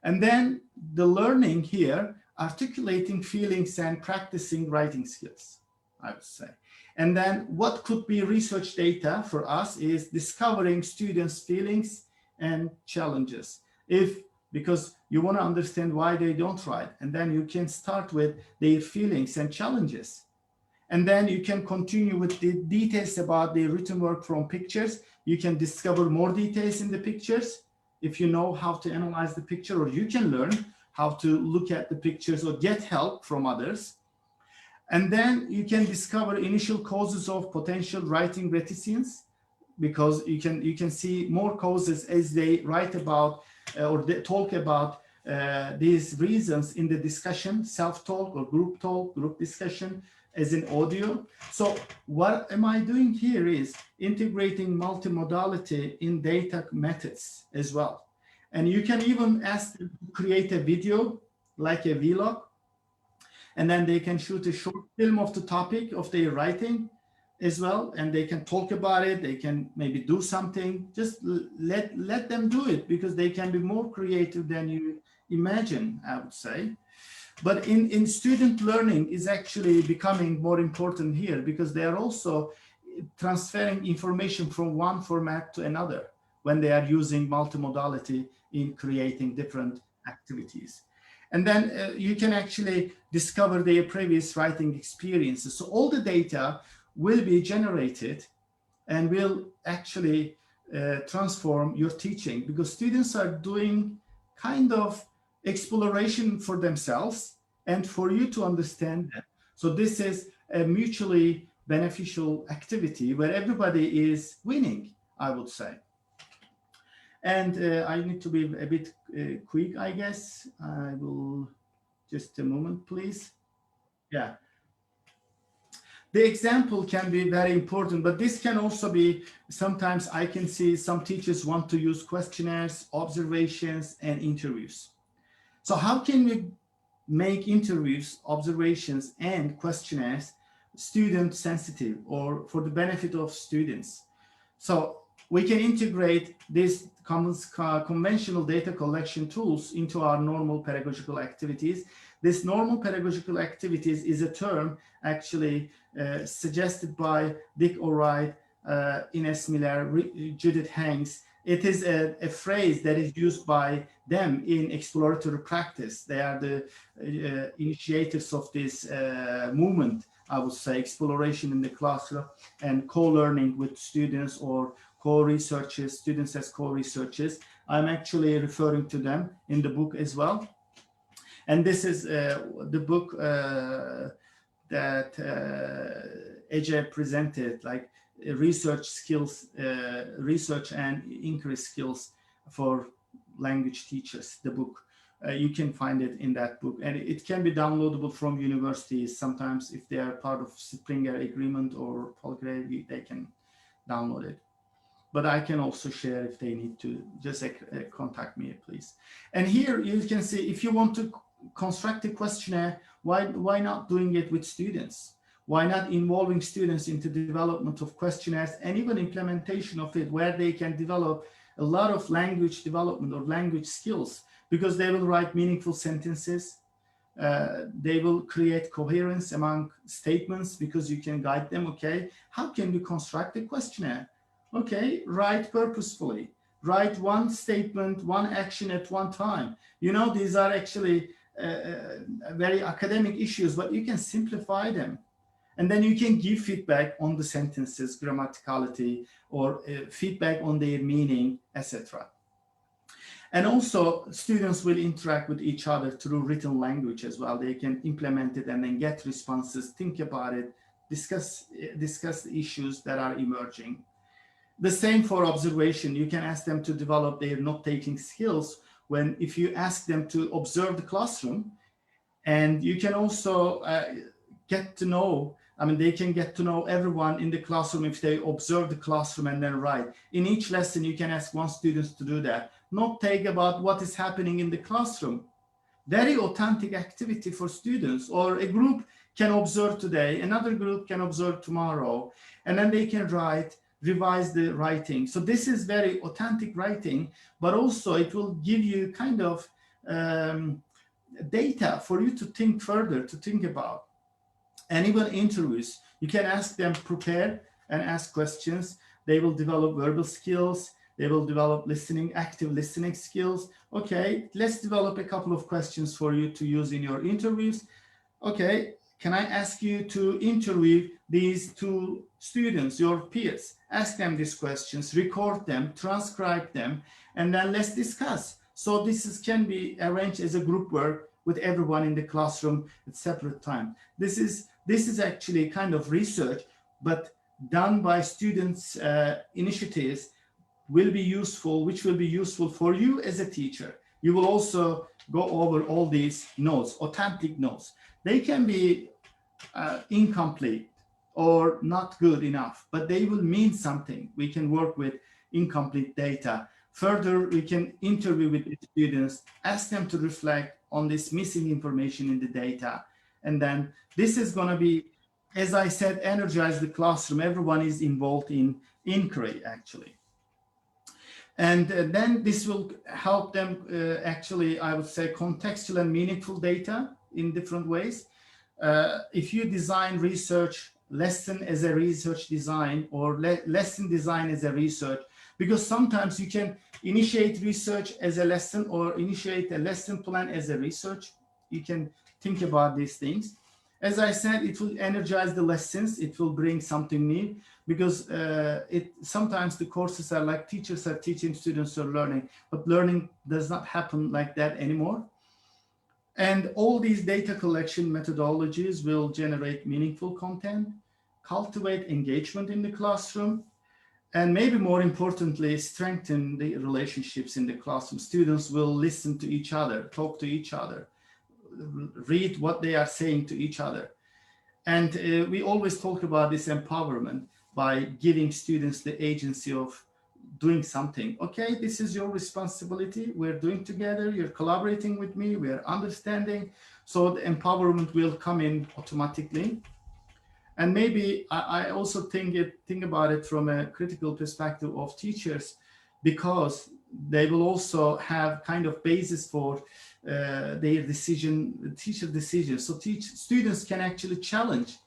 Speaker 2: And then the learning here, articulating feelings and practicing writing skills, I would say. And then what could be research data for us is discovering students' feelings and challenges. Because you want to understand why they don't write, and then you can start with their feelings and challenges. And then you can continue with the details about the written work from pictures. You can discover more details in the pictures if you know how to analyze the picture, or you can learn how to look at the pictures or get help from others. And then you can discover initial causes of potential writing reticence, because you can see more causes as they write about or they talk about these reasons in the discussion, self-talk or group talk, group discussion, as in audio. So what am I doing here is integrating multimodality in data methods as well. And you can even ask them to create a video like a vlog, and then they can shoot a short film of the topic of their writing as well, and they can talk about it. They can maybe do something. Just let them do it, because they can be more creative than you imagine, I would say. But in student learning is actually becoming more important here, because they are also transferring information from one format to another when they are using multimodality in creating different activities. And then you can actually discover their previous writing experiences. So all the data will be generated and will actually transform your teaching, because students are doing kind of exploration for themselves and for you to understand them. So this is a mutually beneficial activity where everybody is winning, I would say. And I need to be a bit quick, I guess. I will just a moment, please. Yeah. the example can be very important, but this can also be, sometimes I can see some teachers want to use questionnaires, observations, and interviews. So how can we make interviews, observations, and questionnaires student sensitive or for the benefit of students? So we can integrate these conventional data collection tools into our normal pedagogical activities. This normal pedagogical activities is a term actually suggested by Dick O'Wright, Ines Miller, Judith Hanks. It is a phrase that is used by them in exploratory practice. They are the initiators of this movement, I would say, exploration in the classroom and co-learning with students or co-researchers, students as co-researchers. I'm actually referring to them in the book as well. And this is the book that Ece presented, like research skills, research and increase skills for language teachers, the book. You can find it in that book, and it can be downloadable from universities. Sometimes if they are part of Springer Agreement or Palgrave, they can download it. But I can also share if they need to, just contact me, please. And here you can see, if you want to construct a questionnaire, why not doing it with students? Why not involving students into the development of questionnaires and even implementation of it, where they can develop a lot of language development or language skills, because they will write meaningful sentences. They will create coherence among statements because you can guide them. Okay, how can we construct a questionnaire? Okay, write purposefully. Write one statement, one action at one time. You know, these are actually very academic issues, but you can simplify them. And then you can give feedback on the sentences, grammaticality, or feedback on their meaning, etc. And also, students will interact with each other through written language as well. They can implement it and then get responses, think about it, discuss the issues that are emerging. The same for observation. You can ask them to develop their note-taking skills if you ask them to observe the classroom. And you can also get to know, they can get to know everyone in the classroom if they observe the classroom and then write. In each lesson, you can ask one student to do that. Not take about what is happening in the classroom. Very authentic activity for students, or a group can observe today, another group can observe tomorrow, and then they can write, revise the writing. So this is very authentic writing, but also it will give you kind of data for you to think further, to think about. And even interviews, you can ask them, prepare and ask questions. They will develop verbal skills. They will develop listening, active listening skills. Okay, let's develop a couple of questions for you to use in your interviews. Okay, can I ask you to interview these two students, your peers? Ask them these questions, record them, transcribe them, and then let's discuss. So this can be arranged as a group work with everyone in the classroom at separate time. This is actually kind of research, but done by students' initiatives, will be useful, which will be useful for you as a teacher. You will also go over all these notes, authentic notes. They can be incomplete or not good enough, but they will mean something. We can work with incomplete data. Further, we can interview with the students, ask them to reflect on this missing information in the data. And then this is going to be, as I said, energize the classroom. Everyone is involved in inquiry, actually. And then this will help them actually, I would say, contextual and meaningful data in different ways. If you design research lesson as a research design, or lesson design as a research, because sometimes you can initiate research as a lesson or initiate a lesson plan as a research. You can think about these things. As I said, it will energize the lessons. It will bring something new, because sometimes the courses are like teachers are teaching, students are learning, but learning does not happen like that anymore. And all these data collection methodologies will generate meaningful content, cultivate engagement in the classroom, and maybe more importantly, strengthen the relationships in the classroom. Students will listen to each other, talk to each other, read what they are saying to each other. And we always talk about this empowerment by giving students the agency of doing something. Okay, this is your responsibility. We're doing together. You're collaborating with me. We're understanding. So the empowerment will come in automatically. And maybe I also think about it from a critical perspective of teachers, because they will also have kind of basis for their teacher decisions. So students can actually challenge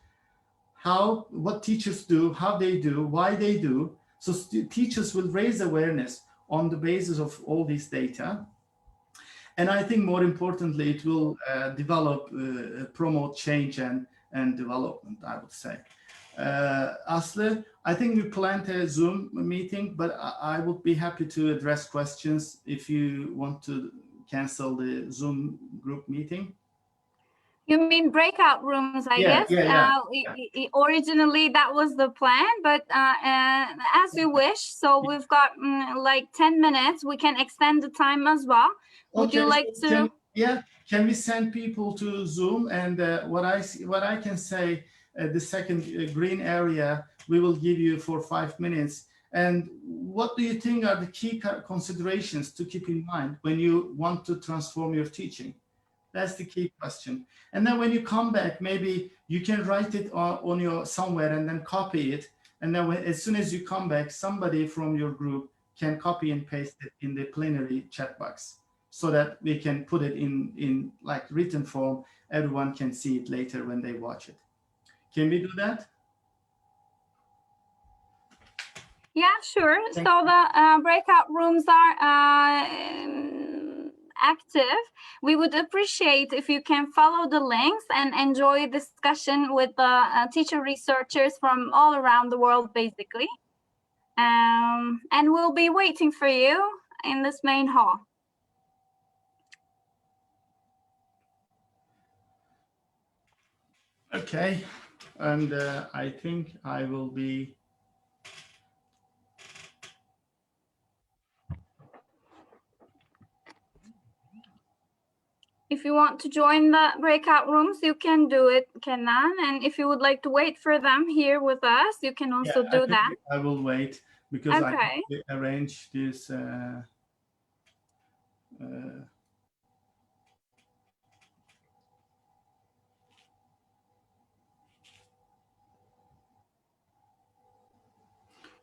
Speaker 2: what teachers do, how they do, why they do. So teachers will raise awareness on the basis of all this data. And I think more importantly, it will promote change and development, I would say. Aslı, I think we planned a Zoom meeting, but I would be happy to address questions if you want to cancel the Zoom group meeting.
Speaker 1: You mean breakout rooms, I guess?
Speaker 2: Yeah.
Speaker 1: Originally, that was the plan, but as you wish. So we've got like 10 minutes. We can extend the time as well. Would you like to?
Speaker 2: Can we send people to Zoom? And what I can say, the second green area, we will give you for 5 minutes. And what do you think are the key considerations to keep in mind when you want to transform your teaching? That's the key question. And then when you come back, maybe you can write it on your somewhere and then copy it. And then as soon as you come back, somebody from your group can copy and paste it in the plenary chat box, so that we can put it in like written form. Everyone can see it later when they watch it. Can we do that?
Speaker 1: Yeah, sure. So the breakout rooms are active. We would appreciate if you can follow the links and enjoy discussion with the teacher researchers from all around the world, basically. And we'll be waiting for you in this main hall.
Speaker 2: Okay, and I think I will be.
Speaker 1: If you want to join the breakout rooms, you can do it, Kenan. And if you would like to wait for them here with us, you can also do that.
Speaker 2: I will wait because I arrange this.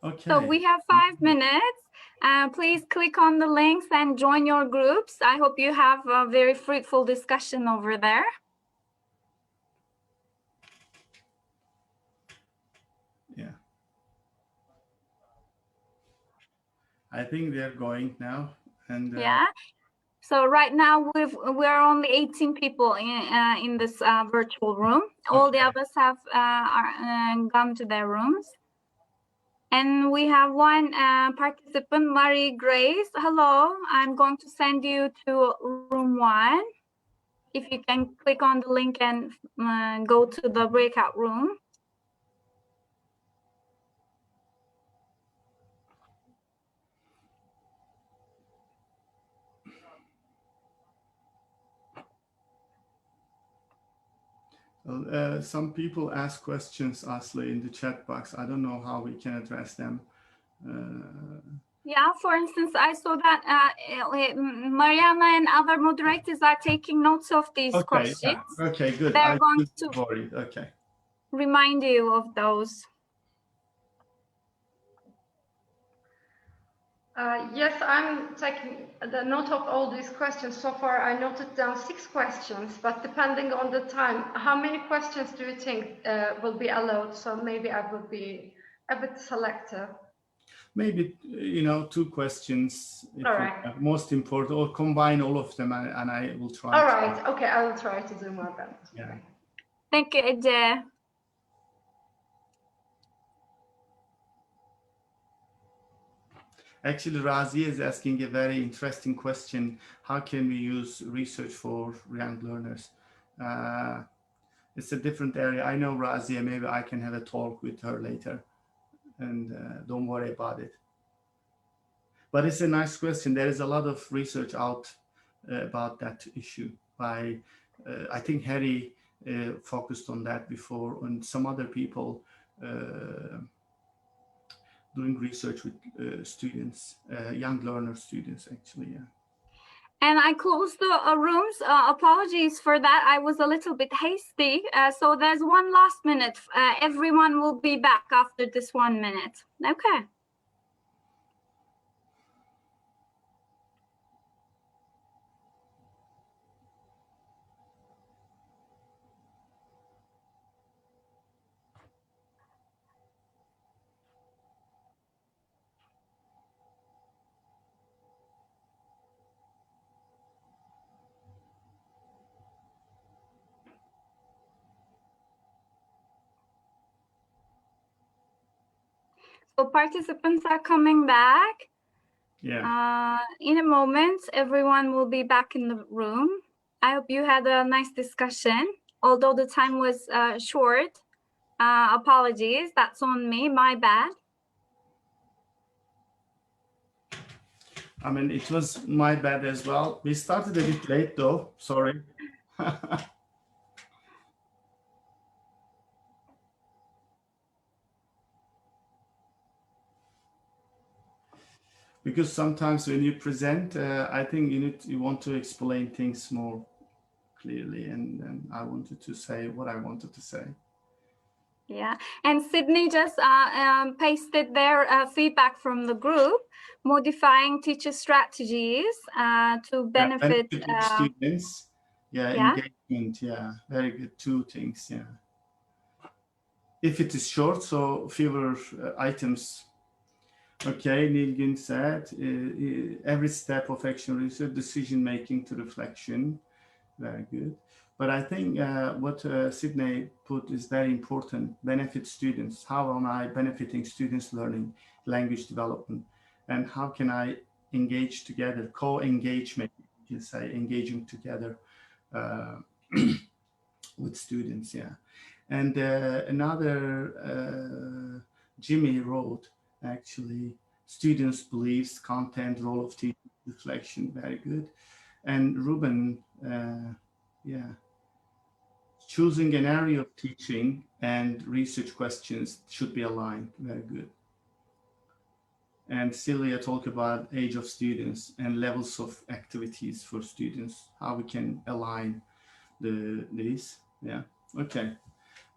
Speaker 2: Okay.
Speaker 1: So we have 5 minutes. Please click on the links and join your groups. I hope you have a very fruitful discussion over there.
Speaker 2: Yeah. I think they're going now. And
Speaker 1: yeah. So right now we're only 18 people in this virtual room. All the others have gone to their rooms. And we have one participant, Marie Grace. Hello, I'm going to send you to room 1. If you can click on the link and go to the breakout room.
Speaker 2: Some people ask questions, Aslı, in the chat box. I don't know how we can address them.
Speaker 1: Yeah, for instance, I saw that Mariana and other moderators are taking notes of these questions.
Speaker 2: Yeah. Okay, good.
Speaker 1: They're going to remind you of those.
Speaker 4: Yes, I'm taking the note of all these questions. So far, I noted down 6 questions, but depending on the time, how many questions do you think will be allowed? So maybe I will be a bit selective.
Speaker 2: Maybe, 2 questions,
Speaker 4: all right.
Speaker 2: Most important, or combine all of them, and I will try.
Speaker 4: All right. Okay, I will try to do my best.
Speaker 2: Yeah.
Speaker 1: Thank you, Ece.
Speaker 2: Actually, Razi is asking a very interesting question. How can we use research for young learners? It's a different area. I know Razi, maybe I can have a talk with her later, and don't worry about it. But it's a nice question. There is a lot of research out about that issue by, I think, Harry focused on that before, and some other people doing research with students, young learner students, actually, yeah.
Speaker 1: And I closed the rooms. Apologies for that. I was a little bit hasty. So there's 1 last minute. Everyone will be back after this 1 minute. Okay. So participants are coming back.
Speaker 2: Yeah.
Speaker 1: In a moment, everyone will be back in the room. I hope you had a nice discussion. Although the time was short, apologies. That's on me, my bad.
Speaker 2: I mean, it was my bad as well. We started a bit late though, sorry. Because sometimes when you present, I think you want to explain things more clearly, and I wanted to say what I wanted to say.
Speaker 1: Yeah, and Sydney just pasted their feedback from the group, modifying teacher strategies to benefit
Speaker 2: students. Yeah,
Speaker 1: yeah,
Speaker 2: engagement. Yeah, very good. 2 things. Yeah. If it is short, so fewer items. Okay, Nilgün said every step of action research, decision making to reflection. Very good. But I think what Sydney put is very important. Benefit students. How am I benefiting students' learning, language development, and how can I engage together? Co-engagement, you can say, engaging together with students. Yeah. And another Jimmy wrote, actually, students' beliefs, content, role of teaching, reflection. Very good. And Ruben, yeah, choosing an area of teaching and research questions should be aligned. Very good. And Celia talked about age of students and levels of activities for students, how we can align these. Yeah, okay,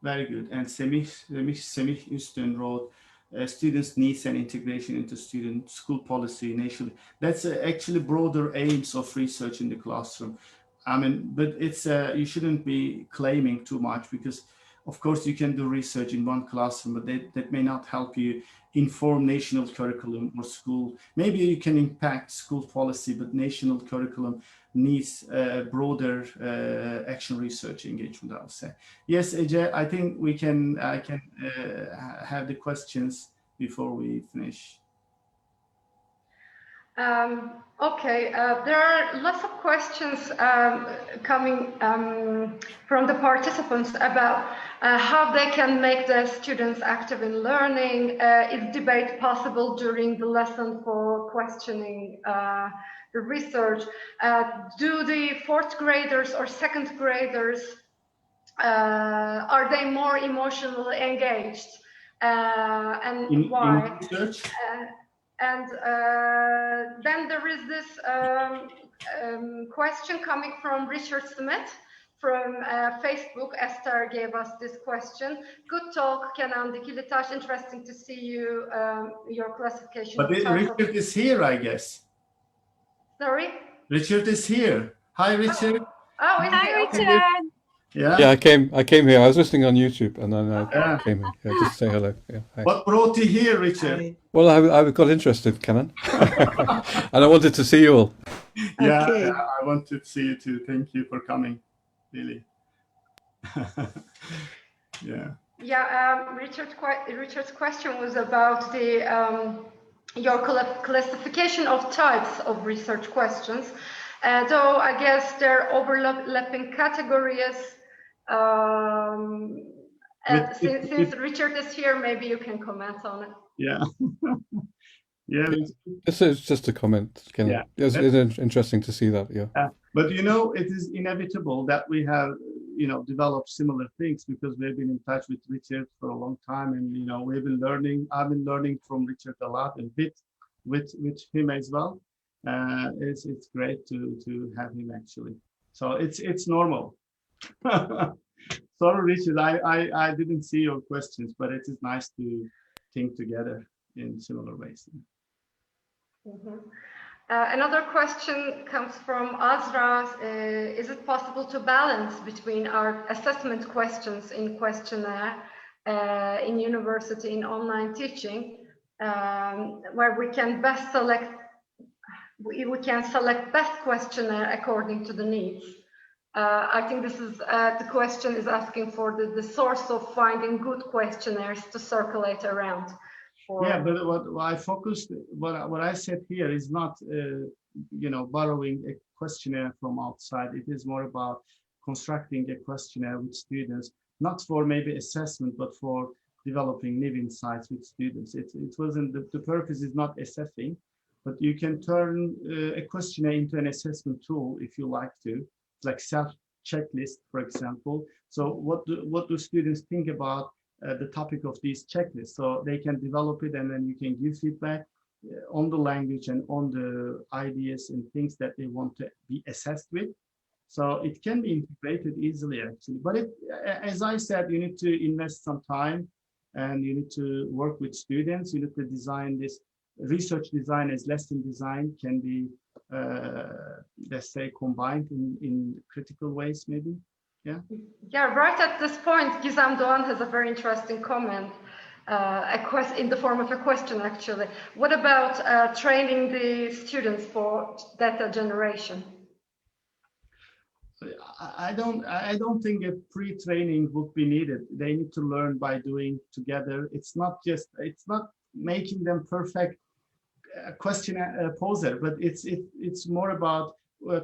Speaker 2: very good. And Semih Houston wrote, students' needs and integration into student school policy nationally. That's actually broader aims of research in the classroom. I mean, but it's you shouldn't be claiming too much, because of course you can do research in one classroom, but that may not help you inform national curriculum or school. Maybe you can impact school policy, but national curriculum needs broader action research engagement, I would say. Yes, Ece, I think I can have the questions before we finish.
Speaker 4: Okay, there are lots of questions coming from the participants about how they can make the students active in learning. Is debate possible during the lesson for questioning the research? Do the 4th graders or 2nd graders, are they more emotionally engaged? And why?
Speaker 2: In research?
Speaker 4: And then there is this question coming from Richard Smith from Facebook. Esther gave us this question. Good talk, Kenan, Dikilitas. Interesting to see you, your classification.
Speaker 2: But Richard is here, I guess.
Speaker 4: Sorry?
Speaker 2: Richard is here. Hi, Richard.
Speaker 4: Oh,
Speaker 1: hi, Richard.
Speaker 2: Yeah,
Speaker 5: I came here. I was listening on YouTube, and then I came here. Yeah, just to say hello. Yeah, hi.
Speaker 2: What brought you here, Richard?
Speaker 5: Well, I got interested, Kenan, and I wanted to see you all.
Speaker 2: Yeah, okay. I wanted to see you too. Thank you for coming, really. Yeah.
Speaker 4: Yeah, Richard's question was about the your classification of types of research questions. Though I guess they're overlapping categories. And since Richard is here, maybe you can comment on it.
Speaker 2: Yeah. Yeah.
Speaker 5: This is just a comment. It's interesting to see that. Yeah.
Speaker 2: But you know, it is inevitable that we have, develop similar things, because we've been in touch with Richard for a long time, and we've been learning. I've been learning from Richard a lot, and with him as well. It's great to have him actually. So it's normal. Sorry, Richard, I didn't see your questions, but it is nice to think together in similar ways.
Speaker 4: Mm-hmm. Another question comes from Azra. Is it possible to balance between our assessment questions in questionnaire in university, in online teaching, where we can best select, we can select best questionnaire according to the needs? I think this is the question is asking for the source of finding good questionnaires to circulate around.
Speaker 2: Yeah, but what I said here is not borrowing a questionnaire from outside. It is more about constructing a questionnaire with students, not for maybe assessment, but for developing new insights with students. It wasn't the purpose is not assessing, but you can turn a questionnaire into an assessment tool if you like to, like self-checklist, for example. So what do students think about the topic of these checklists? So they can develop it, and then you can give feedback on the language and on the ideas and things that they want to be assessed with. So it can be integrated easily actually. But as I said, you need to invest some time, and you need to work with students. You need to design this. Research design as lesson design can be, let's say, combined in critical ways, maybe. Yeah.
Speaker 4: Yeah, right at this point, Gizem Doğan has a very interesting comment, in the form of a question, actually. What about training the students for data generation?
Speaker 2: I don't think a pre-training would be needed. They need to learn by doing together. It's not making them perfect question poser, but it's more about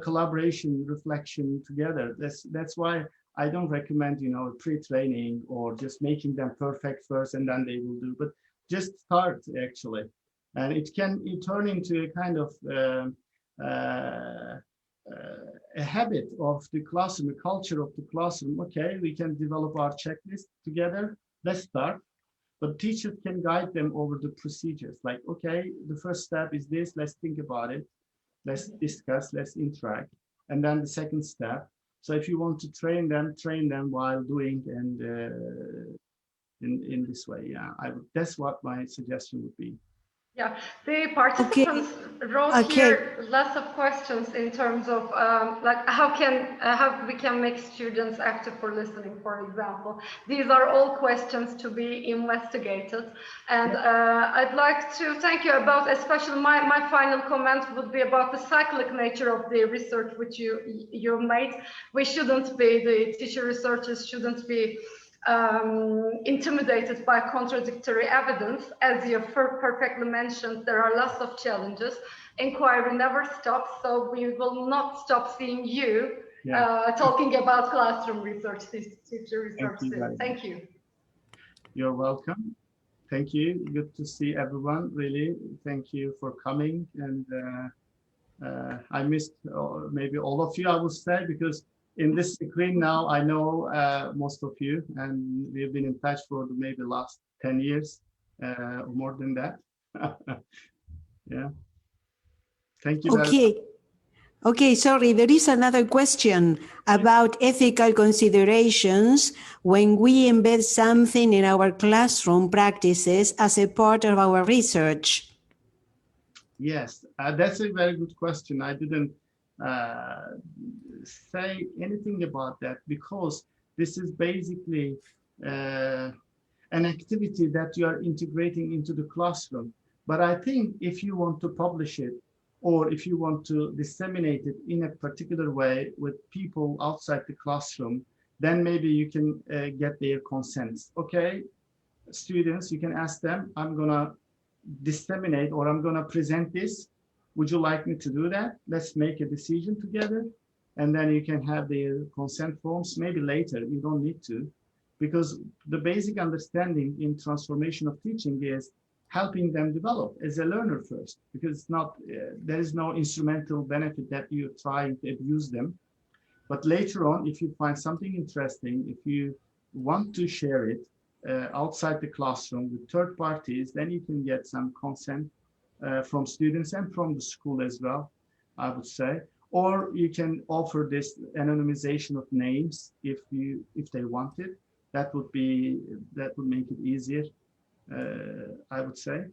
Speaker 2: collaboration, reflection together. That's why I don't recommend pre-training or just making them perfect first and then they will do, but just start actually. And it can turn into a kind of a habit of the classroom, a culture of the classroom. Okay, we can develop our checklist together. Let's start. But teachers can guide them over the procedures. Like, okay, the first step is this. Let's think about it. Let's discuss. Let's interact. And then the second step. So if you want to train them while doing, and in this way. Yeah, that's what my suggestion would be.
Speaker 4: Yeah, the participants wrote here lots of questions in terms of like how we can make students active for listening, for example. These are all questions to be investigated, and I'd like to thank you about, especially my final comment would be about the cyclic nature of the research which you made. We shouldn't be, the teacher researchers shouldn't be intimidated by contradictory evidence. As you perfectly mentioned, there are lots of challenges. Inquiry never stops, so we will not stop seeing you talking about classroom research, teacher research. Thank you.
Speaker 2: You're welcome. Thank you. Good to see everyone. Really, thank you for coming. And I missed maybe all of you, I would say, because in this screen now, I know most of you, and we've been in touch for maybe last 10 years or more than that. Yeah. Thank you.
Speaker 6: Okay, sorry, there is another question about ethical considerations when we embed something in our classroom practices as a part of our research.
Speaker 2: Yes, that's a very good question. I didn't say anything about that, because this is basically an activity that you are integrating into the classroom. But I think if you want to publish it, or if you want to disseminate it in a particular way with people outside the classroom, then maybe you can get their consents. Okay, students, you can ask them, I'm gonna disseminate, or I'm gonna present this. Would you like me to do that? Let's make a decision together. And then you can have their consent forms, maybe later, you don't need to. Because the basic understanding in transformation of teaching is helping them develop as a learner first, because it's not, there is no instrumental benefit that you're trying to abuse them. But later on, if you find something interesting, if you want to share it outside the classroom with third parties, then you can get some consent from students and from the school as well, I would say. Or you can offer this anonymization of names if they want it. That would make it easier, I would say.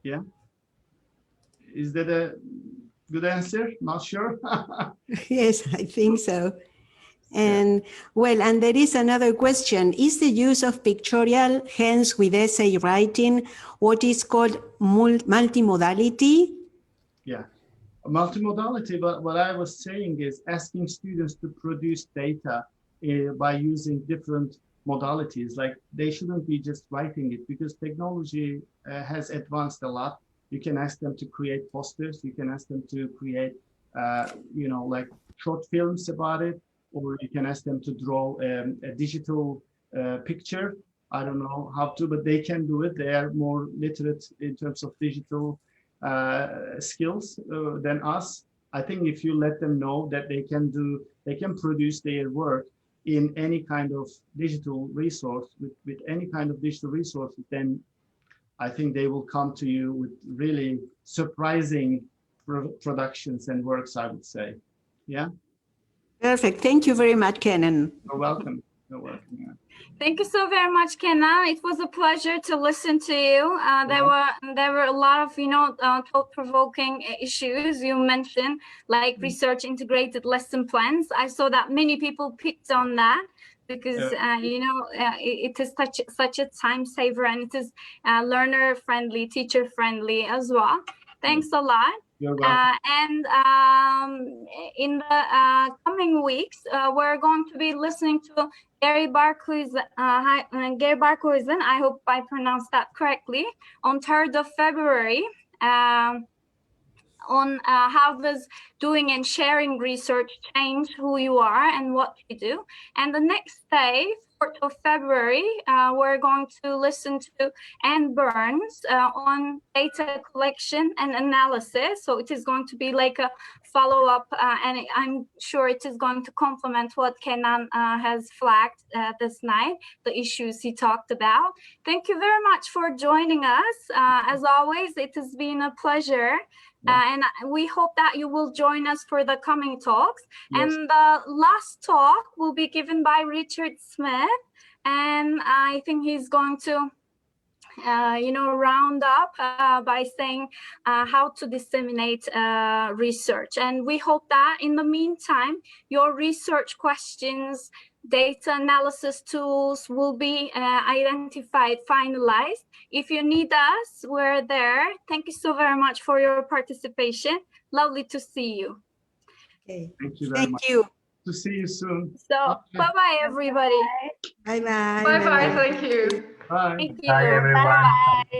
Speaker 2: Yeah. Is that a good answer? Not sure.
Speaker 6: Yes, I think so. And well, and there is another question. Is the use of pictorial, hence with essay writing, what is called multimodality?
Speaker 2: Yeah, multimodality, but what I was saying is asking students to produce data by using different modalities. Like they shouldn't be just writing it, because technology has advanced a lot. You can ask them to create posters, you can ask them to create, like short films about it, or you can ask them to draw a digital picture. I don't know how to, but they can do it. They are more literate in terms of digital skills than us. I think if you let them know that they can produce their work in any kind of digital resource, with any kind of digital resources, then I think they will come to you with really surprising productions and works, I would say. Yeah.
Speaker 6: Perfect. Thank you very much, Kenan.
Speaker 2: You're welcome. You're welcome. Yeah.
Speaker 1: Thank you so very much, Kenan. It was a pleasure to listen to you. There were a lot of thought-provoking issues you mentioned, like research integrated lesson plans. I saw that many people picked on that because it is such a time saver, and it is learner friendly, teacher friendly as well. Thanks a lot.
Speaker 2: You're welcome.
Speaker 1: And in the coming weeks, we're going to be listening to Gary Barkhuizen, I hope I pronounced that correctly, on 3rd of February, on how does doing and sharing research change who you are and what you do. And the next day, 4th of February, we're going to listen to Anne Burns on data collection and analysis. So it is going to be like a follow-up, and I'm sure it is going to complement what Kenan has flagged this night, the issues he talked about. Thank you very much for joining us. As always, it has been a pleasure. And we hope that you will join us for the coming talks. Yes. And the last talk will be given by Richard Smith. And I think he's going to, round up by saying how to disseminate research. And we hope that in the meantime, your research questions, data analysis tools will be identified, finalized. If you need us, we're there. Thank you so very much for your participation. Lovely to see you.
Speaker 6: Okay.
Speaker 2: Thank you very much.
Speaker 6: Thank you.
Speaker 2: To see you soon.
Speaker 1: So bye-bye, everybody.
Speaker 6: Bye-bye.
Speaker 4: Bye-bye. Thank you.
Speaker 2: Bye.
Speaker 1: Thank you.
Speaker 7: Bye, everyone.
Speaker 1: Bye-bye.